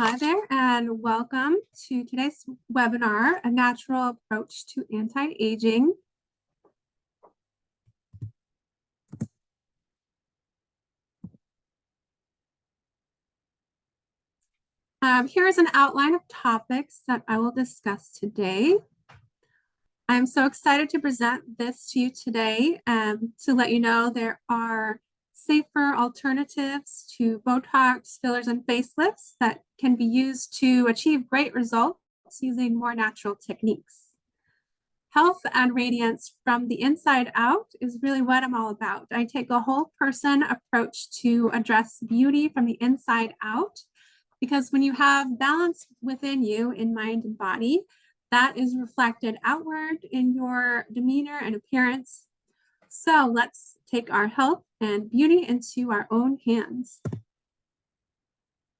Hi there, and welcome to today's webinar, A Natural Approach to Anti-Aging. Here is an outline of topics that I will discuss today. I'm so excited to present this to you today to let you know there are safer alternatives to Botox, fillers, and facelifts that can be used to achieve great results using more natural techniques. Health and radiance from the inside out is really what I'm all about. I take a whole person approach to address beauty from the inside out, because when you have balance within you in mind and body, that is reflected outward in your demeanor and appearance. So let's take our health and beauty into our own hands.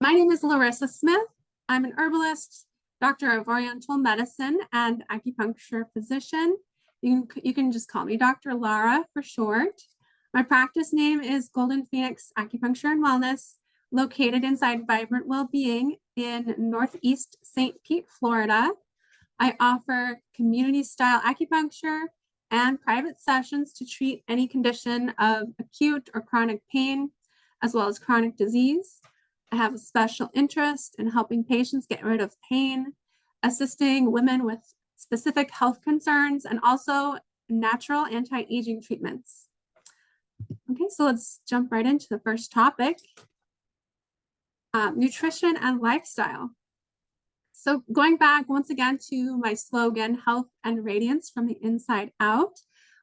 My name is Larissa Smith. I'm an herbalist, doctor of oriental medicine, and acupuncture physician. You can just call me Dr. Lara for short. My practice name is Golden Phoenix Acupuncture and Wellness, located inside Vibrant Wellbeing in Northeast St. Pete, Florida. I offer community-style acupuncture and private sessions to treat any condition of acute or chronic pain, as well as chronic disease. I have a special interest in helping patients get rid of pain, assisting women with specific health concerns, and also natural anti-aging treatments. Okay, so let's jump right into the first topic, nutrition and lifestyle. So going back once again to my slogan, health and radiance from the inside out,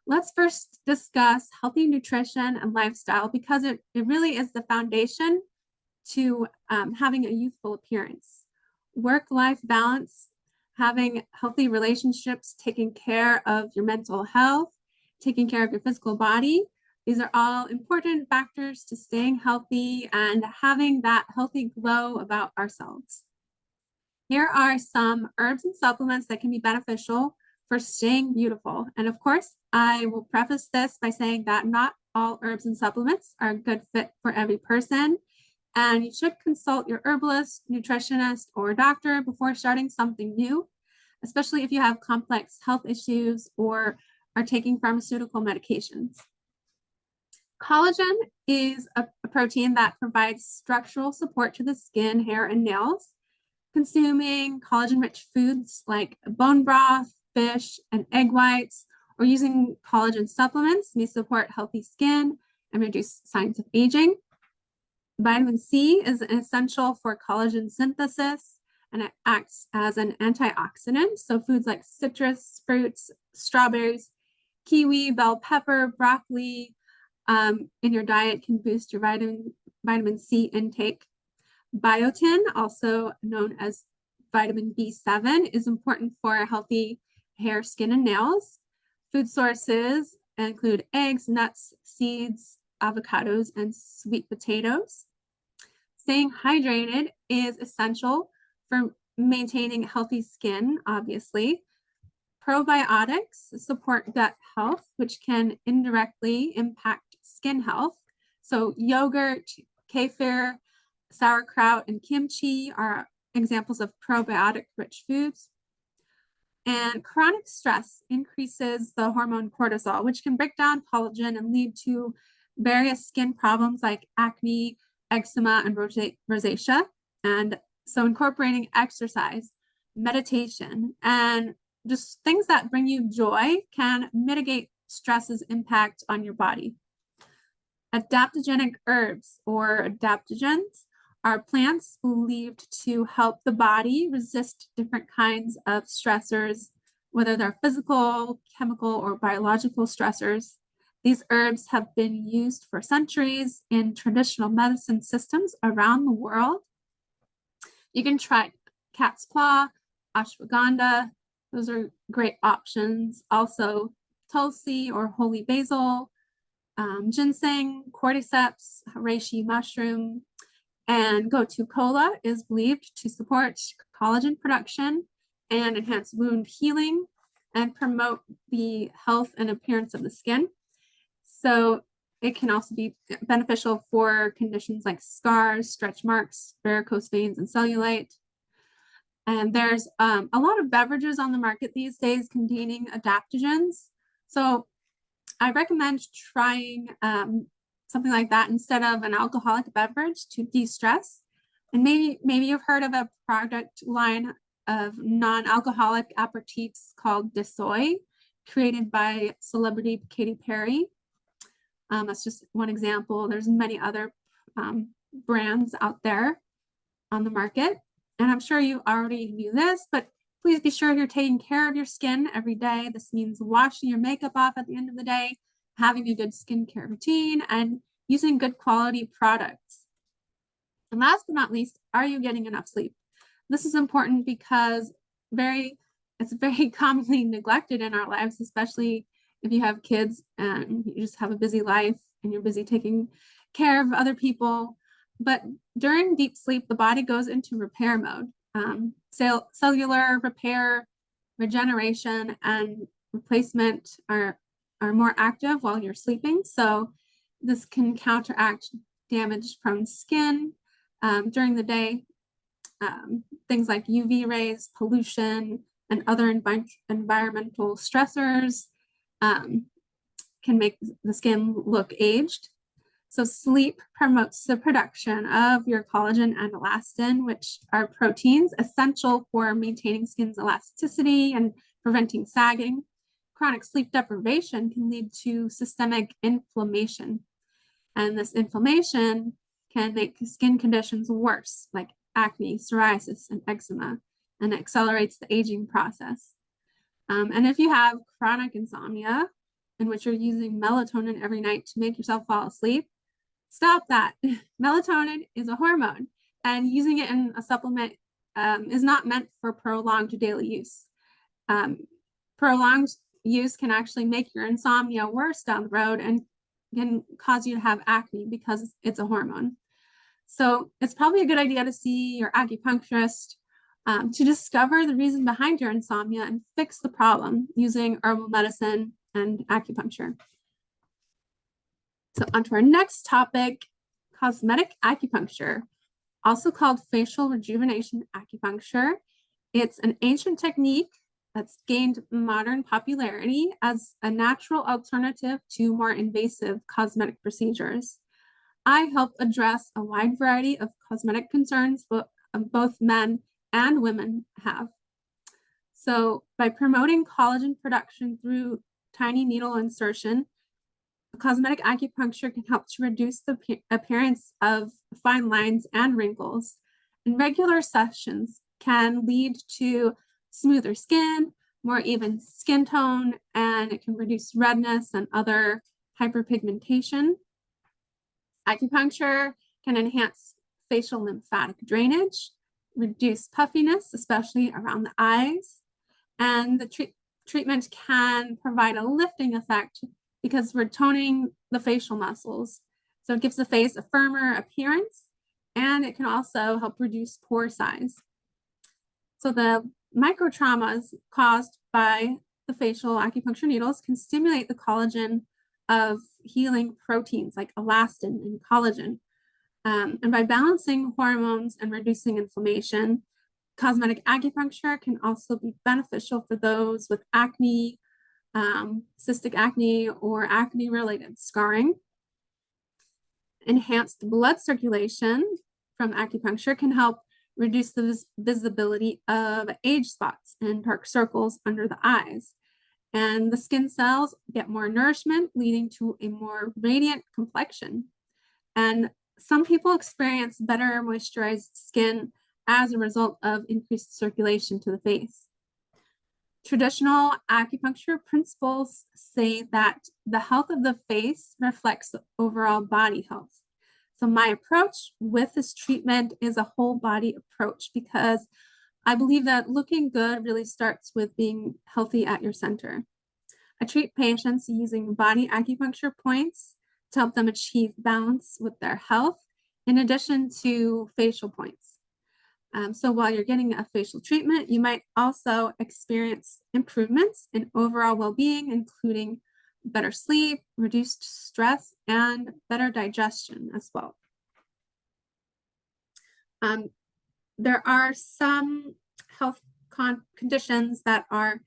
let's first discuss healthy nutrition and lifestyle, because it really is the foundation to having a youthful appearance. Work-life balance, having healthy relationships, taking care of your mental health, taking care of your physical body. These are all important factors to staying healthy and having that healthy glow about ourselves. Here are some herbs and supplements that can be beneficial for staying beautiful. And of course, I will preface this by saying that not all herbs and supplements are a good fit for every person. And you should consult your herbalist, nutritionist, or doctor before starting something new, especially if you have complex health issues or are taking pharmaceutical medications. Collagen is a protein that provides structural support to the skin, hair, and nails. Consuming collagen-rich foods like bone broth, fish, and egg whites, or using collagen supplements may support healthy skin and reduce signs of aging. Vitamin C is essential for collagen synthesis, and it acts as an antioxidant. So foods like citrus fruits, strawberries, kiwi, bell pepper, broccoli in your diet can boost your vitamin C intake. Biotin, also known as vitamin B7, is important for healthy hair, skin, and nails. Food sources include eggs, nuts, seeds, avocados, and sweet potatoes. Staying hydrated is essential for maintaining healthy skin, obviously. Probiotics support gut health, which can indirectly impact skin health. So yogurt, kefir, sauerkraut, and kimchi are examples of probiotic-rich foods. And chronic stress increases the hormone cortisol, which can break down collagen and lead to various skin problems like acne, eczema, and rosacea. And so incorporating exercise, meditation, and just things that bring you joy can mitigate stress's impact on your body. Adaptogenic herbs, or adaptogens, are plants believed to help the body resist different kinds of stressors, whether they're physical, chemical, or biological stressors. These herbs have been used for centuries in traditional medicine systems around the world. You can try cat's claw, ashwagandha. Those are great options. Also, tulsi or holy basil, ginseng, cordyceps, reishi mushroom, and gotu kola is believed to support collagen production and enhance wound healing and promote the health and appearance of the skin. So it can also be beneficial for conditions like scars, stretch marks, varicose veins, and cellulite. And there's a lot of beverages on the market these days containing adaptogens. So I recommend trying something like that instead of an alcoholic beverage to de-stress. And maybe you've heard of a product line of non-alcoholic aperitifs called Desoy, created by celebrity Katy Perry. That's just one example. There's many other brands out there on the market. And I'm sure you already knew this, but please be sure you're taking care of your skin every day. This means washing your makeup off at the end of the day, having a good skincare routine, and using good quality products. And last but not least, are you getting enough sleep? This is important because it's very commonly neglected in our lives, especially if you have kids and you just have a busy life and you're busy taking care of other people. But during deep sleep, the body goes into repair mode. Cellular repair, regeneration, and replacement are more active while you're sleeping. So this can counteract damage from skin during the day. Things like UV rays, pollution, and other environmental stressors can make the skin look aged. So sleep promotes the production of your collagen and elastin, which are proteins essential for maintaining skin's elasticity and preventing sagging. Chronic sleep deprivation can lead to systemic inflammation. And this inflammation can make skin conditions worse, like acne, psoriasis, and eczema, and accelerates the aging process. And if you have chronic insomnia, in which you're using melatonin every night to make yourself fall asleep, stop that. Melatonin is a hormone, and using it in a supplement is not meant for prolonged daily use. Prolonged use can actually make your insomnia worse down the road and can cause you to have acne because it's a hormone. So it's probably a good idea to see your acupuncturist to discover the reason behind your insomnia and fix the problem using herbal medicine and acupuncture. So on to our next topic, cosmetic acupuncture, also called facial rejuvenation acupuncture. It's an ancient technique that's gained modern popularity as a natural alternative to more invasive cosmetic procedures. I help address a wide variety of cosmetic concerns both men and women have. So by promoting collagen production through tiny needle insertion, cosmetic acupuncture can help to reduce the appearance of fine lines and wrinkles. And regular sessions can lead to smoother skin, more even skin tone, and it can reduce redness and other hyperpigmentation. Acupuncture can enhance facial lymphatic drainage, reduce puffiness, especially around the eyes, and the treatment can provide a lifting effect because we're toning the facial muscles. So it gives the face a firmer appearance, and it can also help reduce pore size. So the microtraumas caused by the facial acupuncture needles can stimulate the collagen of healing proteins like elastin and collagen. And by balancing hormones and reducing inflammation, cosmetic acupuncture can also be beneficial for those with acne, cystic acne, or acne-related scarring. Enhanced blood circulation from acupuncture can help reduce the visibility of age spots and dark circles under the eyes. And the skin cells get more nourishment, leading to a more radiant complexion. And some people experience better moisturized skin as a result of increased circulation to the face. Traditional acupuncture principles say that the health of the face reflects the overall body health. So my approach with this treatment is a whole body approach because I believe that looking good really starts with being healthy at your center. I treat patients using body acupuncture points to help them achieve balance with their health, in addition to facial points. So while you're getting a facial treatment, you might also experience improvements in overall well-being, including better sleep, reduced stress and better digestion as well. There are some health conditions that are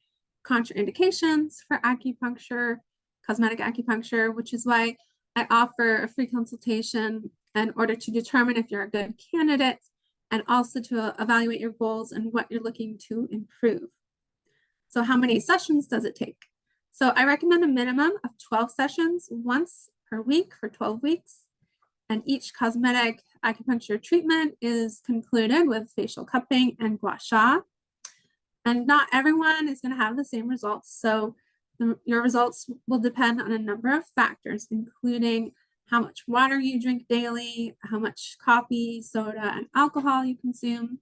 contraindications for acupuncture, cosmetic acupuncture, which is why I offer a free consultation in order to determine if you're a good candidate and also to evaluate your goals and what you're looking to improve. So how many sessions does it take? So I recommend a minimum of 12 sessions once per week for 12 weeks. And each cosmetic acupuncture treatment is concluded with facial cupping and gua sha. And not everyone is going to have the same results. So your results will depend on a number of factors, including how much water you drink daily, how much coffee, soda, and alcohol you consume.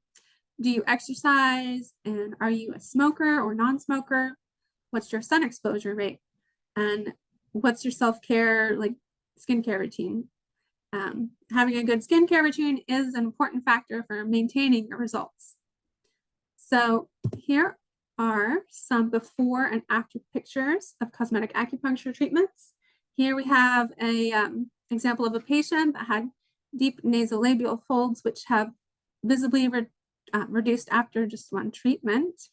Do you exercise? And are you a smoker or non-smoker? What's your sun exposure rate? And what's your self-care, like skincare routine? Having a good skincare routine is an important factor for maintaining your results. So here are some before and after pictures of cosmetic acupuncture treatments. Here we have a example of a patient that had deep nasolabial folds, which have visibly reduced after just one treatment.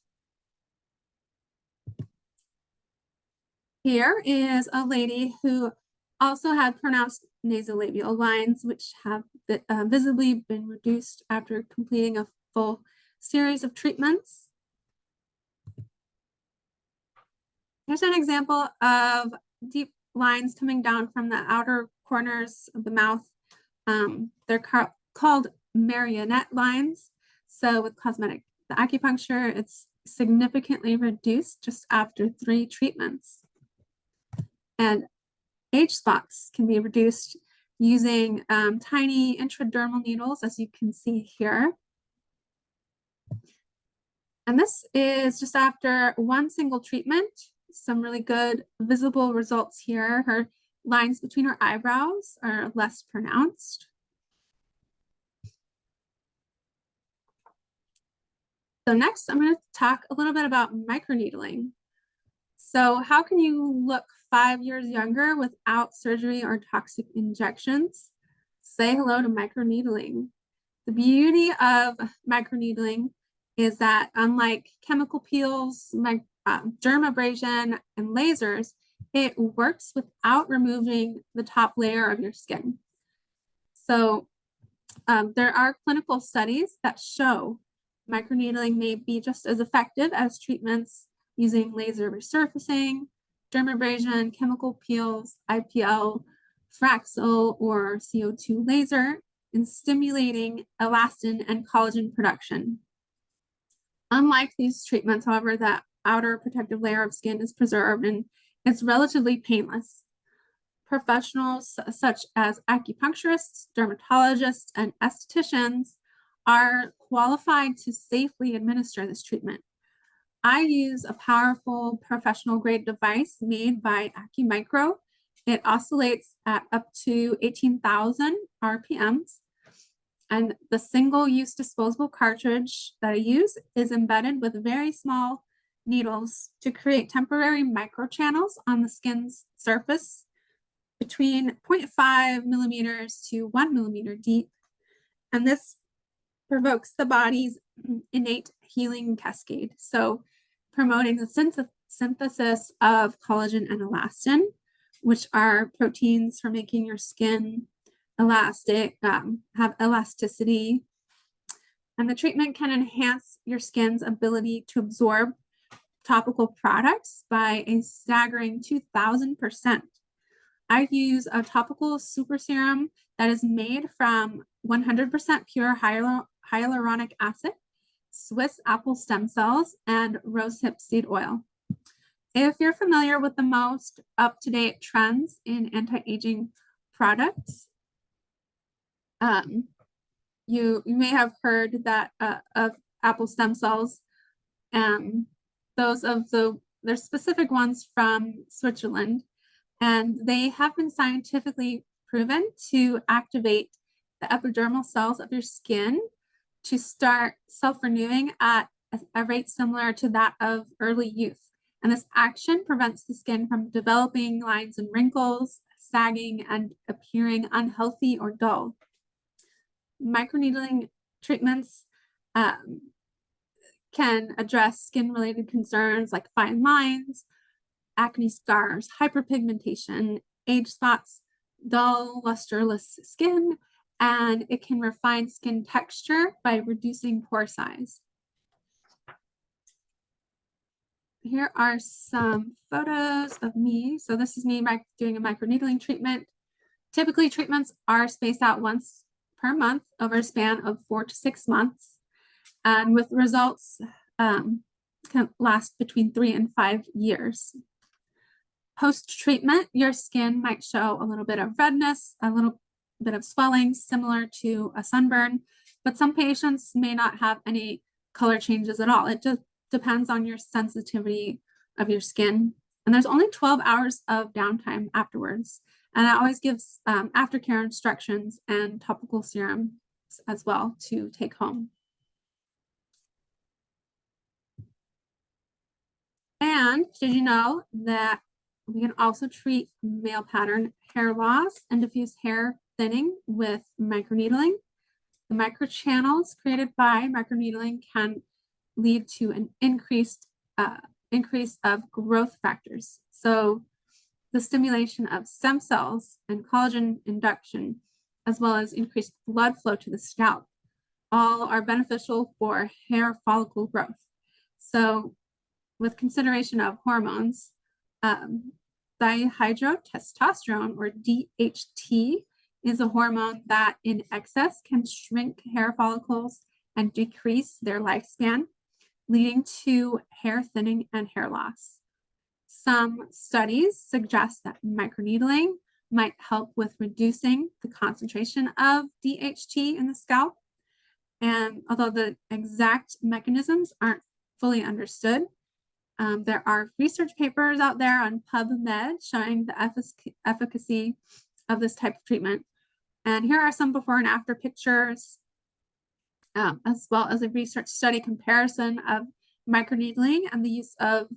Here is a lady who also had pronounced nasolabial lines, which have visibly been reduced after completing a full series of treatments. Here's an example of deep lines coming down from the outer corners of the mouth. They're called marionette lines. So with cosmetic acupuncture, it's significantly reduced just after 3 treatments. And age spots can be reduced using tiny intradermal needles, as you can see here. And this is just after one single treatment. Some really good visible results here. Her lines between her eyebrows are less pronounced. So next, I'm going to talk a little bit about microneedling. So how can you look 5 years younger without surgery or toxic injections? Say hello to microneedling. The beauty of microneedling is that unlike chemical peels, dermabrasion, and lasers, it works without removing the top layer of your skin. So there are clinical studies that show microneedling may be just as effective as treatments using laser resurfacing, dermabrasion, chemical peels, IPL, Fraxel, or CO2 laser in stimulating elastin and collagen production. Unlike these treatments, however, that outer protective layer of skin is preserved and it's relatively painless. Professionals such as acupuncturists, dermatologists, and estheticians are qualified to safely administer this treatment. I use a powerful professional grade device made by AcuMicro. It oscillates at up to 18,000 RPMs. And the single-use disposable cartridge that I use is embedded with very small needles to create temporary microchannels on the skin's surface between 0.5 millimeters to 1 millimeter deep. And this provokes the body's innate healing cascade. So promoting the synthesis of collagen and elastin, which are proteins for making your skin elastic, have elasticity. And the treatment can enhance your skin's ability to absorb topical products by a staggering 2,000%. I use a topical super serum that is made from 100% pure hyaluronic acid, Swiss apple stem cells, and rosehip seed oil. If you're familiar with the most up-to-date trends in anti-aging products, you may have heard that of apple stem cells, there's specific ones from Switzerland, and they have been scientifically proven to activate the epidermal cells of your skin to start self-renewing at a rate similar to that of early youth. And this action prevents the skin from developing lines and wrinkles, sagging and appearing unhealthy or dull. Microneedling treatments can address skin-related concerns like fine lines, acne scars, hyperpigmentation, age spots, dull, lusterless skin, and it can refine skin texture by reducing pore size. Here are some photos of me. So this is me doing a microneedling treatment. Typically, treatments are spaced out once per month over a span of 4 to 6 months, and with results can last between 3 and 5 years. Post-treatment, your skin might show a little bit of redness, a little bit of swelling similar to a sunburn, but some patients may not have any color changes at all. It just depends on your sensitivity of your skin. And there's only 12 hours of downtime afterwards. And I always give aftercare instructions and topical serums as well to take home. And did you know that we can also treat male pattern hair loss and diffuse hair thinning with microneedling? The microchannels created by microneedling can lead to an increase of growth factors. So the stimulation of stem cells and collagen induction, as well as increased blood flow to the scalp, all are beneficial for hair follicle growth. So with consideration of hormones, dihydrotestosterone, or DHT, is a hormone that in excess can shrink hair follicles and decrease their lifespan, leading to hair thinning and hair loss. Some studies suggest that microneedling might help with reducing the concentration of DHT in the scalp. And although the exact mechanisms aren't fully understood, there are research papers out there on PubMed showing the efficacy of this type of treatment. And here are some before and after pictures, as well as a research study comparison of microneedling and the use of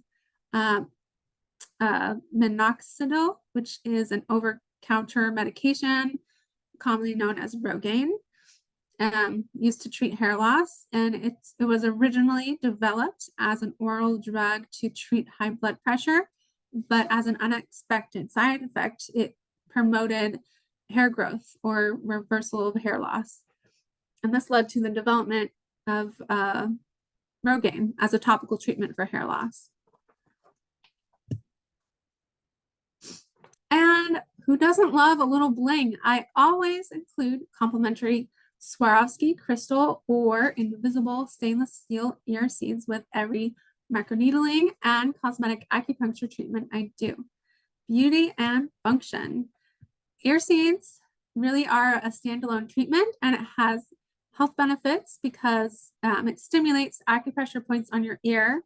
minoxidil, which is an over-counter medication commonly known as Rogaine, used to treat hair loss. And it was originally developed as an oral drug to treat high blood pressure, but as an unexpected side effect, it promoted hair growth or reversal of hair loss. And this led to the development of Rogaine as a topical treatment for hair loss. And who doesn't love a little bling? I always include complimentary Swarovski crystal or invisible stainless steel ear seeds with every microneedling and cosmetic acupuncture treatment I do. Beauty and function. Ear seeds really are a standalone treatment, and it has health benefits because it stimulates acupressure points on your ear.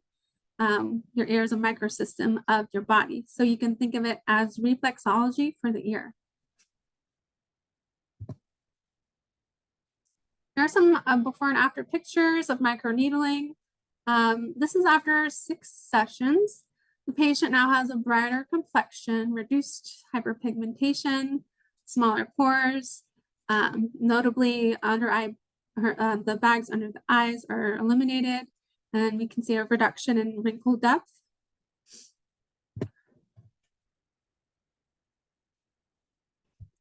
Your ear is a microsystem of your body, so you can think of it as reflexology for the ear. Here are some before and after pictures of microneedling. This is after 6 sessions. The patient now has a brighter complexion, reduced hyperpigmentation, smaller pores, notably the bags under the eyes are eliminated, and we can see a reduction in wrinkle depth.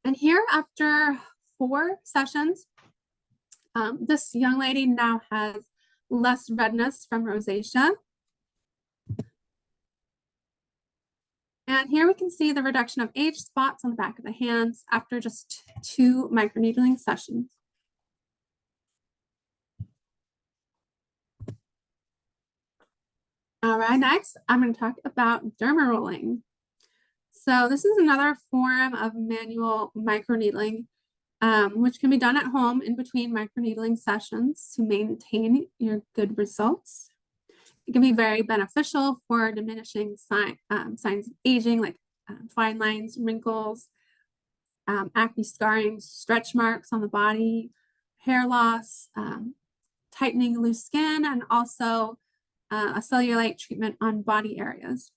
And here, after 4 sessions, this young lady now has less redness from rosacea. And here we can see the reduction of age spots on the back of the hands after just 2 microneedling sessions. All right, next I'm going to talk about derma rolling. So this is another form of manual microneedling, which can be done at home in between microneedling sessions to maintain your good results. It can be very beneficial for diminishing signs of aging, like fine lines, wrinkles, acne scarring, stretch marks on the body, hair loss, tightening loose skin, and also a cellulite treatment on body areas.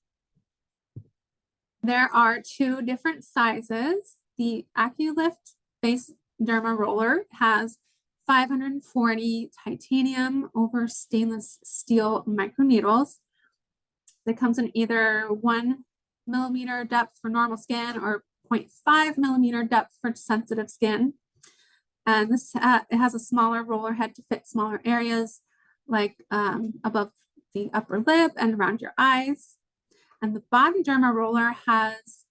There are two different sizes. The AccuLift Base Derma Roller has 540 titanium over stainless steel microneedles. That comes in either 1 millimeter depth for normal skin or 0.5 millimeter depth for sensitive skin. And this it has a smaller roller head to fit smaller areas like above the upper lip and around your eyes. And the body derma roller has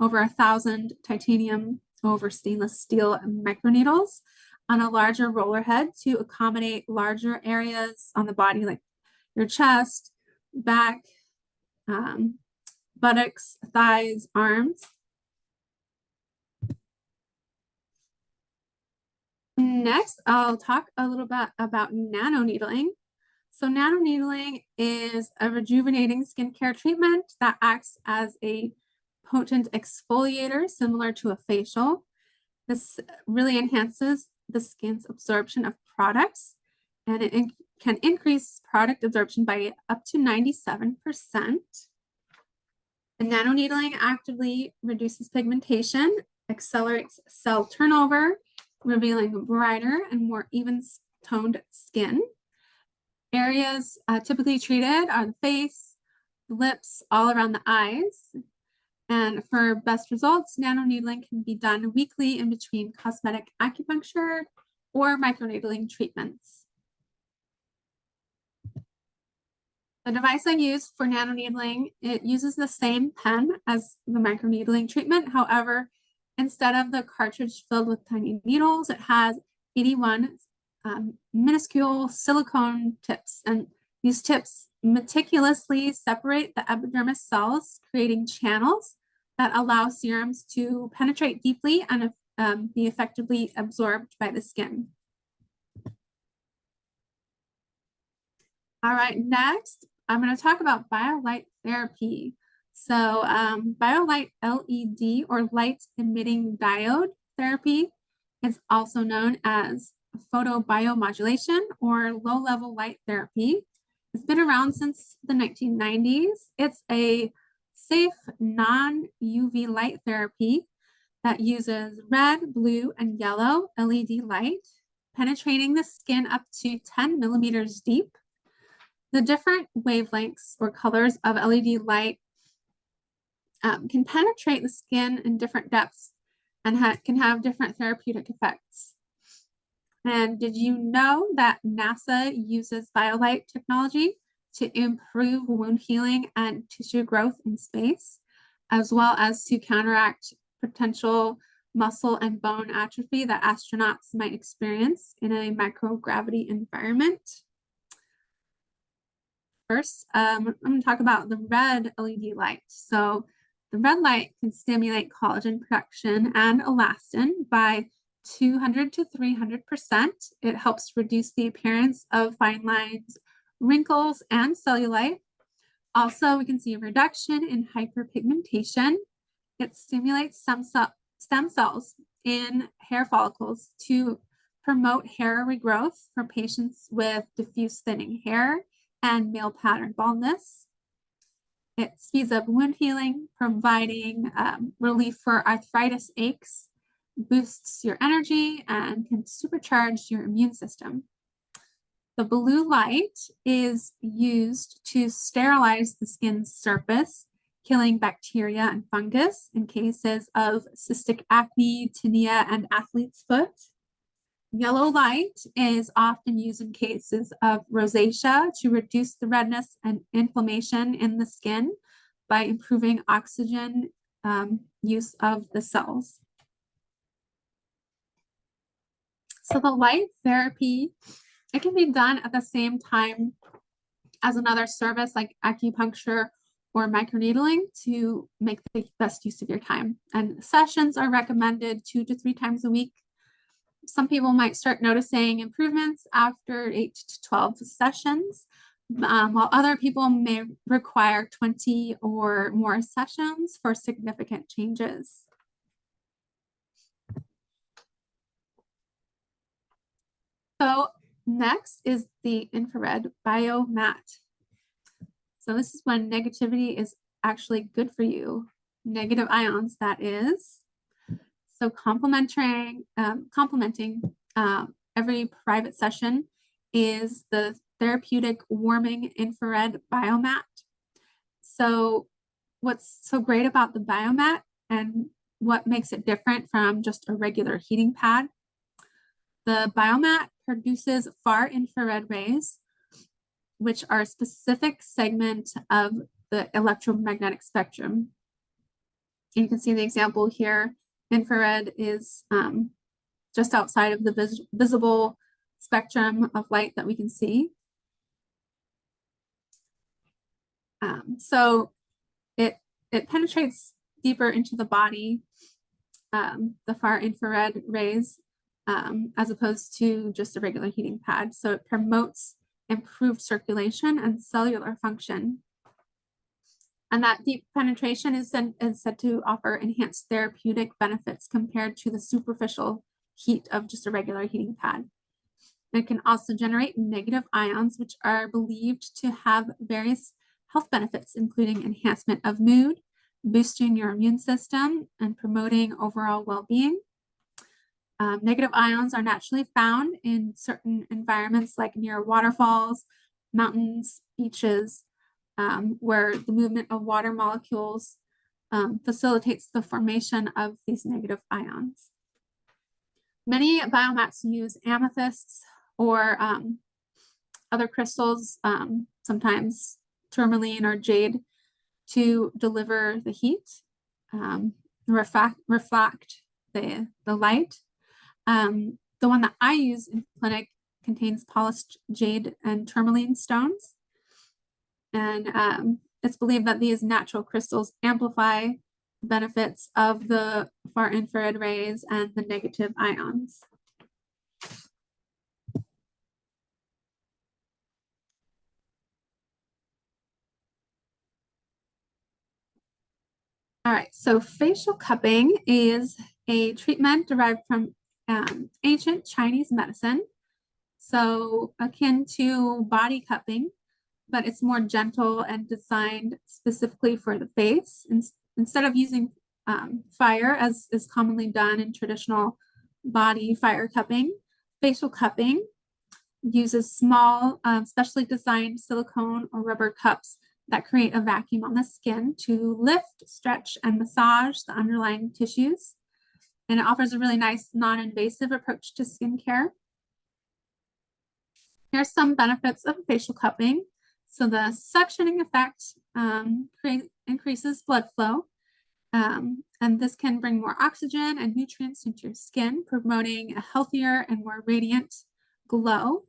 over 1,000 titanium over stainless steel microneedles on a larger roller head to accommodate larger areas on the body, like your chest, back, buttocks, thighs, arms. Next, I'll talk a little bit about nano needling. So nano needling is a rejuvenating skincare treatment that acts as a potent exfoliator similar to a facial. This really enhances the skin's absorption of products, and it can increase product absorption by up to 97%. And nano needling actively reduces pigmentation, accelerates cell turnover, revealing brighter and more even-toned skin. Areas typically treated are the face, the lips, all around the eyes. And for best results, nano needling can be done weekly in between cosmetic acupuncture or microneedling treatments. The device I use for nano needling, it uses the same pen as the microneedling treatment. However, instead of the cartridge filled with tiny needles, it has 81 minuscule silicone tips, and these tips meticulously separate the epidermis cells, creating channels that allow serums to penetrate deeply and be effectively absorbed by the skin. All right, next, I'm going to talk about BioLight therapy. So BioLight LED or light emitting diode therapy is also known as photobiomodulation or low-level light therapy. It's been around since the 1990s. It's a safe non-UV light therapy that uses red, blue, and yellow LED light, penetrating the skin up to 10 millimeters deep. The different wavelengths or colors of LED light can penetrate the skin in different depths and can have different therapeutic effects. And did you know that NASA uses BioLight technology to improve wound healing and tissue growth in space, as well as to counteract potential muscle and bone atrophy that astronauts might experience in a microgravity environment? First, I'm going to talk about the red LED light. So the red light can stimulate collagen production and elastin by 200 to 300%. It helps reduce the appearance of fine lines, wrinkles, and cellulite. Also, we can see a reduction in hyperpigmentation. It stimulates stem cells in hair follicles to promote hair regrowth for patients with diffuse thinning hair and male pattern baldness. It speeds up wound healing, providing relief for arthritis aches, boosts your energy, and can supercharge your immune system. The blue light is used to sterilize the skin's surface, killing bacteria and fungus in cases of cystic acne, tinea, and athlete's foot. Yellow light is often used in cases of rosacea to reduce the redness and inflammation in the skin by improving oxygen use of the cells. So the light therapy, it can be done at the same time as another service like acupuncture or microneedling to make the best use of your time. And sessions are recommended 2 to 3 times a week. Some people might start noticing improvements after 8 to 12 sessions, while other people may require 20 or more sessions for significant changes. So next is the infrared biomat. So this is when negativity is actually good for you. negative ions, that is. So complementing every private session is the therapeutic warming infrared biomat. So what's so great about the biomat and what makes it different from just a regular heating pad? The biomat produces far infrared rays, which are a specific segment of the electromagnetic spectrum. You can see the example here. Infrared is just outside of the visible spectrum of light that we can see. So it penetrates deeper into the body, the far infrared rays, as opposed to just a regular heating pad. So it promotes improved circulation and cellular function. And that deep penetration is said to offer enhanced therapeutic benefits compared to the superficial heat of just a regular heating pad. It can also generate negative ions, which are believed to have various health benefits, including enhancement of mood, boosting your immune system, and promoting overall well-being. Negative ions are naturally found in certain environments like near waterfalls, mountains, beaches, where the movement of water molecules facilitates the formation of these negative ions. Many biomats use amethysts or other crystals, sometimes tourmaline or jade, to deliver the heat, reflect the light. The one that I use in clinic contains polished jade and tourmaline stones. And it's believed that these natural crystals amplify the benefits of the far infrared rays and the negative ions. All right, so facial cupping is a treatment derived from ancient Chinese medicine. So akin to body cupping, but it's more gentle and designed specifically for the face. Instead of using fire, as is commonly done in traditional body fire cupping, facial cupping uses small, specially designed silicone or rubber cups that create a vacuum on the skin to lift, stretch, and massage the underlying tissues. And it offers a really nice non-invasive approach to skincare. Here's some benefits of facial cupping. So the suctioning effect increases blood flow, and this can bring more oxygen and nutrients into your skin, promoting a healthier and more radiant glow.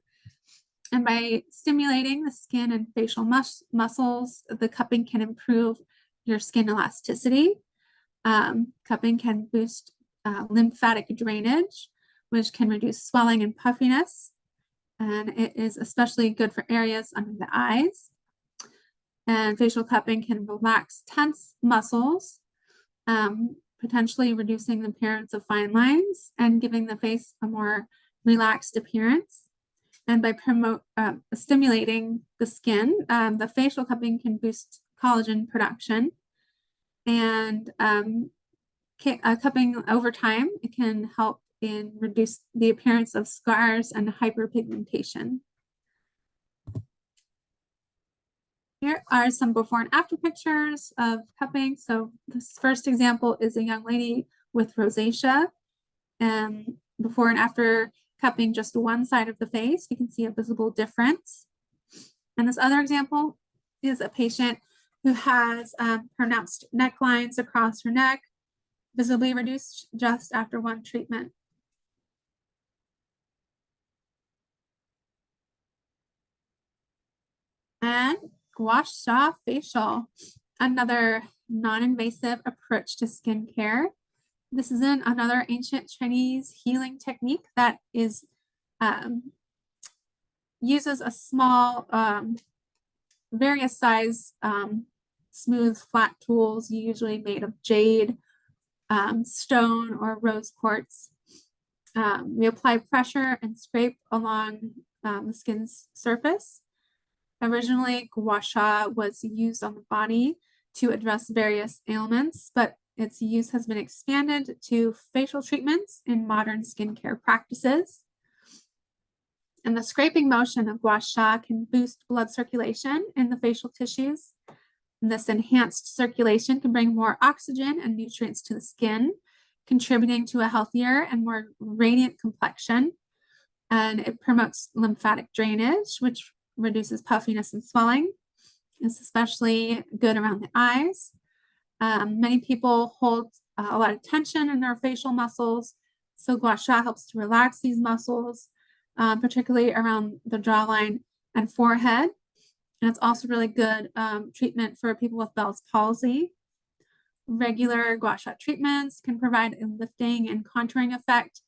And by stimulating the skin and facial muscles, the cupping can improve your skin elasticity. Cupping can boost lymphatic drainage, which can reduce swelling and puffiness. And it is especially good for areas under the eyes. And facial cupping can relax tense muscles, potentially reducing the appearance of fine lines and giving the face a more relaxed appearance. And by stimulating the skin, the facial cupping can boost collagen production. And cupping over time, it can help in reduce the appearance of scars and hyperpigmentation. Here are some before and after pictures of cupping. So this first example is a young lady with rosacea. And before and after cupping just one side of the face, you can see a visible difference. And this other example is a patient who has pronounced necklines across her neck, visibly reduced just after one treatment. And gua sha facial, another non-invasive approach to skincare. This is another ancient Chinese healing technique that is uses a small, various size, smooth, flat tools, usually made of jade, stone, or rose quartz. We apply pressure and scrape along the skin's surface. Originally, gua sha was used on the body to address various ailments, but its use has been expanded to facial treatments in modern skincare practices. And the scraping motion of gua sha can boost blood circulation in the facial tissues. And this enhanced circulation can bring more oxygen and nutrients to the skin, contributing to a healthier and more radiant complexion. And it promotes lymphatic drainage, which reduces puffiness and swelling. It's especially good around the eyes. Many people hold a lot of tension in their facial muscles, so gua sha helps to relax these muscles, particularly around the jawline and forehead. And it's also really good treatment for people with Bell's palsy. Regular gua sha treatments can provide a lifting and contouring effect,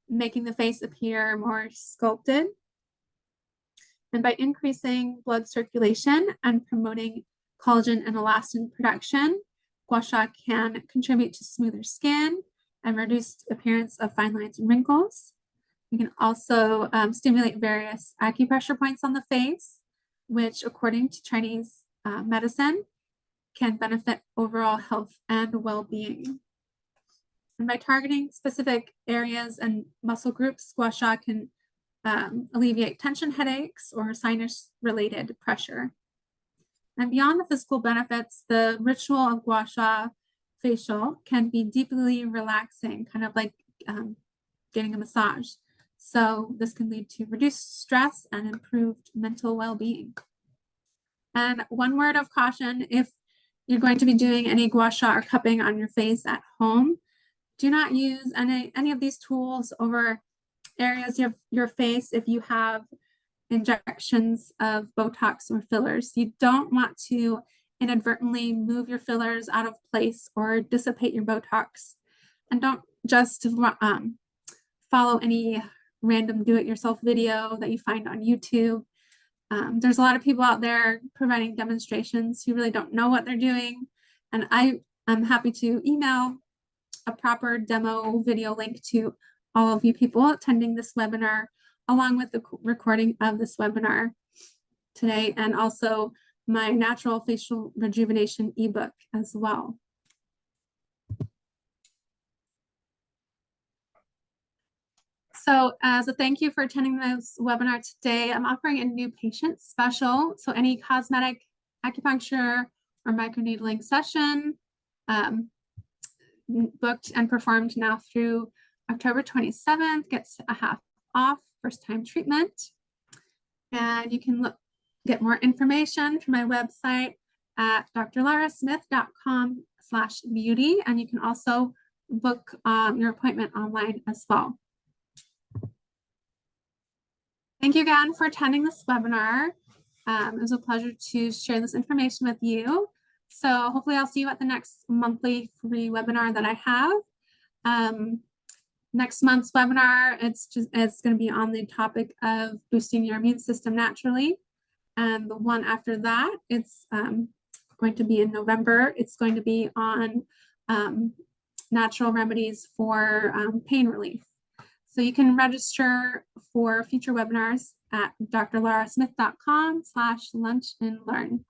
making the face appear more sculpted. And by increasing blood circulation and promoting collagen and elastin production, gua sha can contribute to smoother skin and reduced appearance of fine lines and wrinkles. You can also stimulate various acupressure points on the face, which, according to Chinese medicine, can benefit overall health and well-being. And by targeting specific areas and muscle groups, gua sha can alleviate tension headaches or sinus-related pressure. And beyond the physical benefits, the ritual of gua sha facial can be deeply relaxing, kind of like getting a massage. So this can lead to reduced stress and improved mental well-being. And one word of caution, if you're going to be doing any gua sha or cupping on your face at home, do not use any of these tools over areas of your face if you have injections of Botox or fillers. You don't want to inadvertently move your fillers out of place or dissipate your Botox. And don't just follow any random do-it-yourself video that you find on YouTube. There's a lot of people out there providing demonstrations who really don't know what they're doing. And I'm happy to email a proper demo video link to all of you people attending this webinar, along with the recording of this webinar today, and also my natural facial rejuvenation ebook as well. So as a thank you for attending this webinar today, I'm offering a new patient special. So any cosmetic, acupuncture, or microneedling session booked and performed now through October 27th gets a half off first time treatment. And you can get more information from my website at drlarasmith.com/beauty. And you can also book your appointment online as well. Thank you again for attending this webinar. It was a pleasure to share this information with you. So hopefully I'll see you at the next monthly free webinar that I have. Next month's webinar, it's going to be on the topic of boosting your immune system naturally. And the one after that, it's going to be in November. It's going to be on natural remedies for pain relief. So you can register for future webinars at drlarasmith.com/lunch and learn.